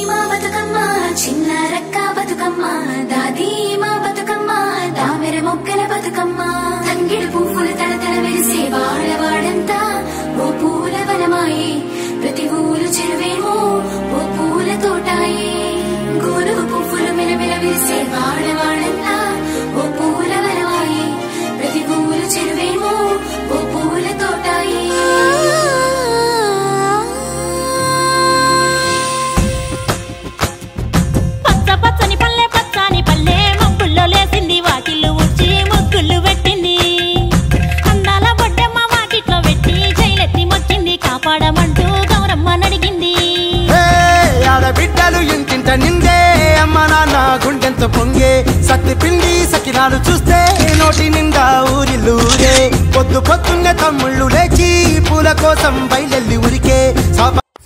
మా బతుకమ్మ చిన్న రక్క బతుకమ్మ దాది మా బతుకమ్మ దామెర మొక్కల బతుకమ్మ తంగిడు పువ్వుల తడతడ వెలిసే వాడవాడంతా ఓ పూల వనమాయే ప్రతి ఊరు చెరువేమో ఓ పూల తోటాయే గోరు పువ్వులు మెలమెల వెలిసే వాడవాడంతా ఓ పూల వనమాయే ప్రతి ఊరు చెరువేమో ఓ పూల తోటాయే పచ్చని పల్లె పచ్చని పల్లె మబ్బుల్లో లేసింది వాకిళ్ళు ఊడ్చి ముగ్గులు పెట్టింది అందాల బొడ్డమ్మ వాకిట్లో పెట్టి జైలెత్తి మొచ్చింది కాపాడమంటూ గౌరమ్మ నడిగింది ఆడబిడ్డలు ఇంటింట నిందే అమ్మ నాన్న గుండెంతో పొంగే సత్తి పిండి సకినాలు చూస్తే నోటి నిండా ఊరిల్లూరే పొద్దు పొద్దున్నే తమ్ముళ్ళు లేచి పూల కోసం బయలెల్లి ఉరికే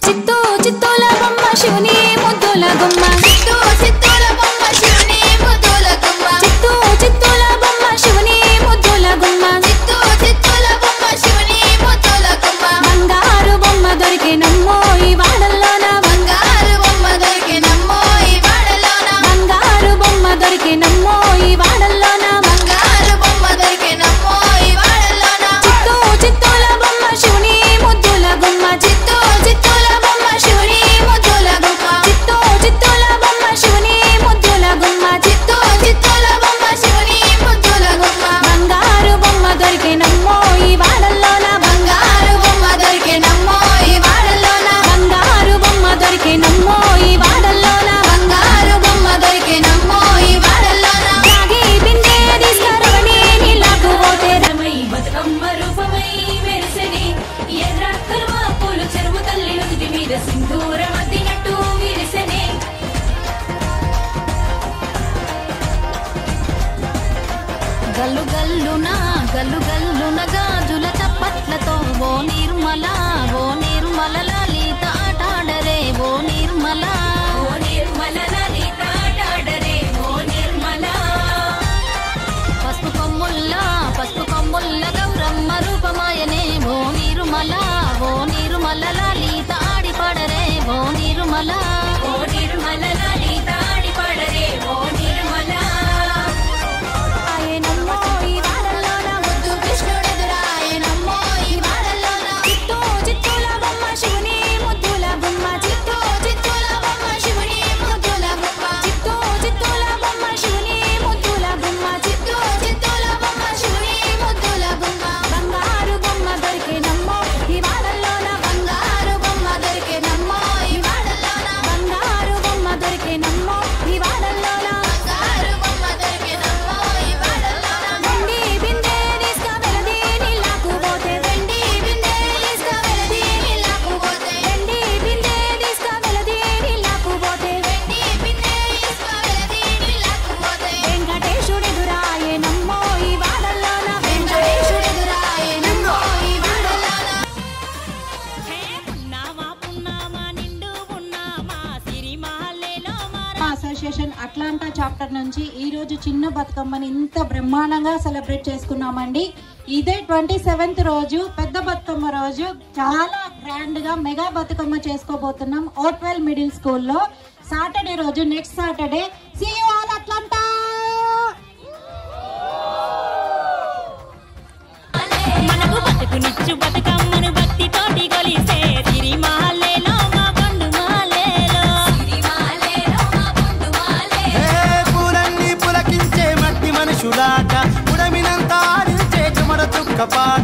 చిత్తూ చిత్తూల బొమ్మ శివుని ముద్దుల గుమ్మ చిత్తూ చిత్తూల బొమ్మ శివుని ముద్దుల గుమ్మ చిత్తూ చిత్తూల బొమ్మ శివుని ముద్దుల గుమ్మ చిత్తూ చిత్తూల బొమ్మ శివుని ముద్దుల గుమ్మ బంగారు బొమ్మ దొరికినమ్మో ఈ వాడల్లోన బంగారు బొమ్మ దొరికినమ్మో ఈ వాడల్లోన బంగారు బొమ్మ దొరికినమ్మో ఈ వాడల్లోన బంగారు బొమ్మ దొరికినమ్మో ఈ వాడల్లోన చిత్తూ చిత్తూల బొమ్మ శివుని ముద్దుల గుమ్మ చిత్తూ చిత్తూల బొమ్మ శివుని ముద్దుల గుమ్మ చిత్తూ చిత్తూల బొమ్మ శివుని ముద్దుల గుమ్మ చిత్తూ చిత్తూల బొమ్మ శివుని ముద్దుల గుమ్మ బంగారు బొమ్మ దొరికినమ్మో ఈ వాడల్లోన బంగారు బొమ్మ దొరికినమ్మో ఈ వాడల్లోన బంగారు బొమ్మ దొరికినమ్మో ఈ వాడల్లోన బంగారు బొమ్మ దొరికినమ్మో ఈ వాడల్లోన రాగి బిందె తీసుకురవని నీళ్ళకు పోతే రమై బతుకమ్మ రూపమై మెరిసెని ఎర్ర కలువ పూలు చెరువు తల్లి నుదుటి మీద సింధూరం అద్దినట్టు విరిసెని గల్లు గల్లున గాజుల చప్పట్లతో ఓ నిర్మల లలిత ఆటాడరే ఓ నిర్మల లలిత ఆటాడరే ఓ నిర్మల పసుపు కొమ్ముల్ల గౌరమ్మ రూపమాయనే ఓ నిర్మల లలిత ఆడిపడరే ఓ నిర్మల లలిత ఆడిపడరే ఓ నిర్మల ఆయనమ్మో ఈ వాడల్లోన ముద్దు కృష్ణుడెదురాయనమ్మో ఈ వాడల్లోన చిత్తూ చిత్తూల బొమ్మ శివుని ముద్దుల గుమ్మ చిత్తూ చిత్తూల బొమ్మ శివుని ముద్దుల గుమ్మ చిత్తూ చిత్తూల బొమ్మ శివుని ముద్దుల గుమ్మ చిత్తూ చిత్తూల బొమ్మ శివుని ముద్దుల గుమ్మ బంగారు బొమ్మ దొరికినమ్మో ఈ వాడల్లోన బంగారు బొమ్మ దొరికినమ్మో ఈ వాడల్లోన బంగారు బొమ్మ దొరికినమ్మో ఈ వాడల్లోన బంగారు బొమ్మ దొరికినమ్మో ఈ వాడల్లోన వెండి బిందె తీసుకువెళది నీళ్ళకు పోతే వెండి బిందె తీసుకువెళది నీళ్ళకు పోతే వెండి బిందె తీసుకువెళది నీళ్ళకు పోతే వెండి బిందె తీసుకువెళది నీళ్ళకు పోతే వెంకటేశుడెదురాయనమ్మో ఈ వాడల్లోన వెంకటేశుడెదురాయనమ్మో ఈ వాడల్లోన పున్నామా నిండు పున్నామా సిరిమాలేలో అసోసియేషన్ అట్లాంటా చాప్టర్ నుంచి ఈ రోజు చిన్న బతుకమ్మని ఇంత బ్రహ్మాండంగా సెలబ్రేట్ చేసుకున్నామండి. ఇదే 27th రోజు పెద్ద బతుకమ్మ రోజు చాలా గ్రాండ్ గా మెగా బతుకమ్మ చేసుకోబోతున్నాం ఓట్వెల్ మిడిల్ స్కూల్లో. సాటర్డే రోజు next Saturday see you all Atlanta. మనకు బతుకునిచ్చు బతుకమ్మను భక్తితోటి కొలిసే సిరిమాలేలో మా పండు మాలేలో పూలన్నీ పులకించే మట్టి మనుషులాట ఉడమినంత ఆడించే చుమర చుక్క పాట